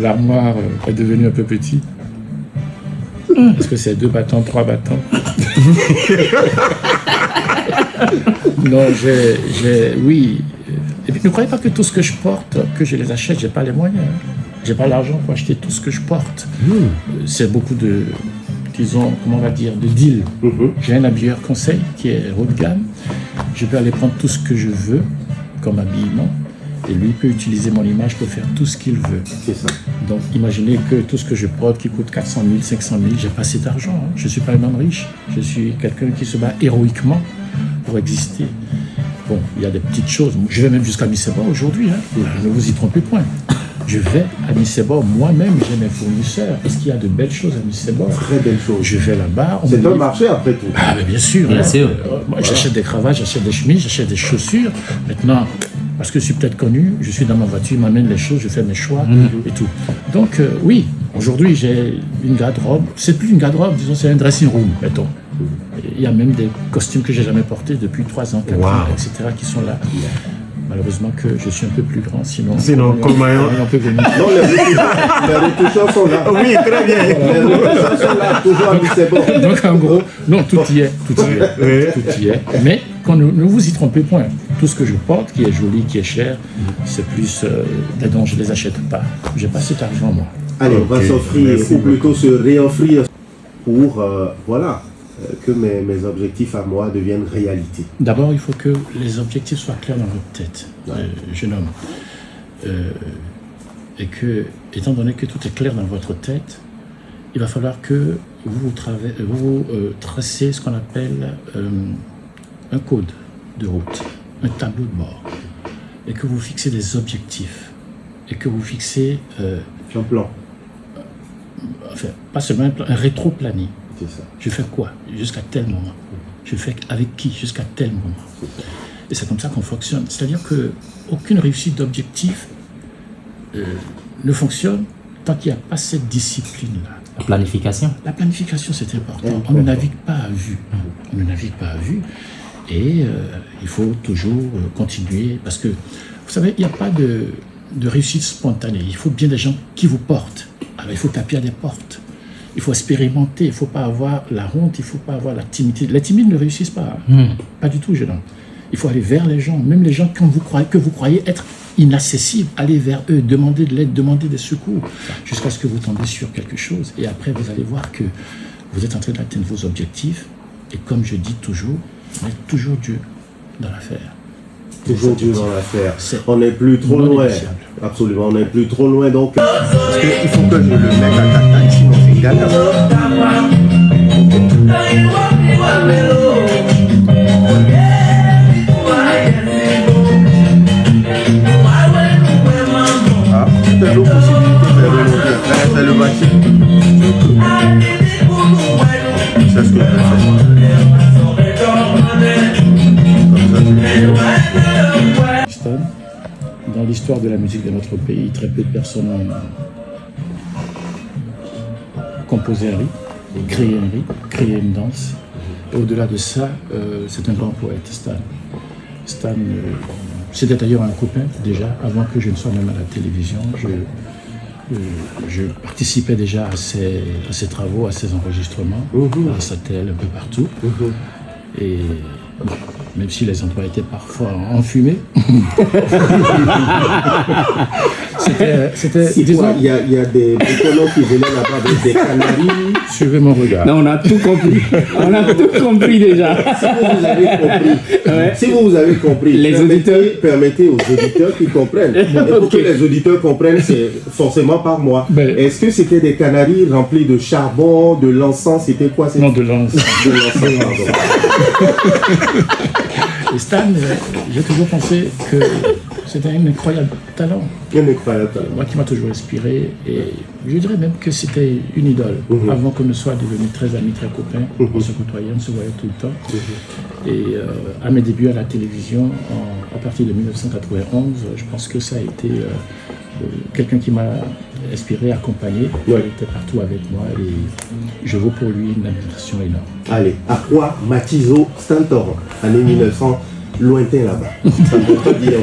l'armoire est devenue un peu petite. Est-ce que c'est 2 bâtons, 3 bâtons? Non, oui. Et puis ne croyez pas que tout ce que je porte, que je les achète, j'ai pas les moyens. J'ai pas l'argent pour acheter tout ce que je porte. C'est beaucoup de, disons, comment on va dire, de deal. J'ai un habilleur conseil qui est haut de gamme. Je peux aller prendre tout ce que je veux comme habillement. Et lui peut utiliser mon image pour faire tout ce qu'il veut. C'est ça. Donc imaginez que tout ce que je porte qui coûte 400 000, 500 000, j'ai pas assez d'argent. Hein. Je ne suis pas un homme riche. Je suis quelqu'un qui se bat héroïquement pour exister. Bon, il y a des petites choses. Je vais même jusqu'à Misseba aujourd'hui. Hein. Ne vous y trompez point. Je vais à Misseba moi-même, j'ai mes fournisseurs. Est-ce qu'il y a de belles choses à Misseba? Très belles choses. Je vais là-bas. C'est un marché après tout. Ah, bien sûr. Bien sûr. Moi, j'achète des cravates, j'achète des chemises, j'achète des chaussures. Maintenant, parce que je suis peut-être connu, je suis dans ma voiture, il m'amène les choses, je fais mes choix et tout. Donc, oui, aujourd'hui, j'ai une garde-robe. C'est plus une garde-robe, disons, c'est un dressing room, mettons. Il y a même des costumes que j'ai jamais portés depuis 3 ans, 4 ans, etc., qui sont là. Malheureusement que je suis un peu plus grand, sinon comment on peut venir. Non, les retoucheurs sont là. Oui, très bien. Les retoucheurs sont là, toujours à Misseba. Donc en gros, non, tout y est. Tout y est. Mais ne vous y trompez point. Tout ce que je porte, qui est joli, qui est cher, c'est plus des dons, je ne les achète pas. Je n'ai pas cet argent, moi. Allez, on va s'offrir, ou plutôt se réoffrir pour, que mes objectifs à moi deviennent réalité. D'abord, il faut que les objectifs soient clairs dans votre tête, jeune homme. Et que, étant donné que tout est clair dans votre tête, il va falloir que vous tracez ce qu'on appelle un code de route, un tableau de bord, et que vous fixez des objectifs, et que vous fixez... un plan. Enfin, pas seulement un plan, un rétro-planning. C'est ça. Je fais quoi jusqu'à tel moment? Je fais avec qui jusqu'à tel moment? Et c'est comme ça qu'on fonctionne. C'est-à-dire qu'aucune réussite d'objectif ne fonctionne tant qu'il n'y a pas cette discipline-là. La planification. La planification, c'est important. On ne navigue pas à vue. On ne navigue pas à vue. Et il faut toujours continuer. Parce que, vous savez, il n'y a pas de réussite spontanée. Il faut bien des gens qui vous portent. Alors, il faut taper à des portes. Il faut expérimenter. Il ne faut pas avoir la honte. Il ne faut pas avoir la timidité. Les timides ne réussissent pas. Pas du tout, jeune homme. Il faut aller vers les gens. Même les gens que vous croyez être inaccessibles. Allez vers eux. Demandez de l'aide. Demandez des secours. Jusqu'à ce que vous tombiez sur quelque chose. Et après, vous allez voir que vous êtes en train d'atteindre vos objectifs. Et comme je dis toujours, mettez toujours Dieu dans l'affaire. Toujours Dieu dans l'affaire. On n'est plus trop loin. Absolument, on n'est plus trop loin. Donc, parce qu'il faut que je le mette à ta sinon c'est galère. Ah, c'est l'autre possibilité de remonter. Là, c'est le bâtiment. C'est ce que je vais faire. Dans l'histoire de la musique de notre pays, très peu de personnes ont composé un rythme, créé un rythme, créé une danse. Et au-delà de ça, c'est un grand poète, Stan. Stan, c'était d'ailleurs un copain déjà, avant que je ne sois même à la télévision. Je participais déjà à ses travaux, à ses enregistrements, à sa télé, un peu partout. Et bon, même si les endroits étaient parfois enfumés. C'était disons, il y a des colons qui venaient là-bas avec des canaris. Suivez mon regard. Non, on a tout compris. On a tout compris déjà. Si vous avez compris, les auditeurs, permettez aux auditeurs qui comprennent. Et pour que les auditeurs comprennent, c'est forcément par moi. Est-ce que c'était des canaris remplis de charbon, de l'encens? C'était quoi? Non, de l'encens. De l'encens, pardon. Et Stan, j'ai toujours pensé que c'était un incroyable talent. Un incroyable talent. Moi qui m'a toujours inspiré. Et je dirais même que c'était une idole. Avant qu'on ne soit devenus très amis, très copains, on se côtoyait, on se voyait tout le temps. Et à mes débuts à la télévision, à partir de 1991, je pense que ça a été quelqu'un qui m'a inspiré, accompagné. Il était partout avec moi et je vaux pour lui une admiration énorme. Allez, à quoi Matizo Stanton, année 1900, lointain là-bas. Ça peut pas dire.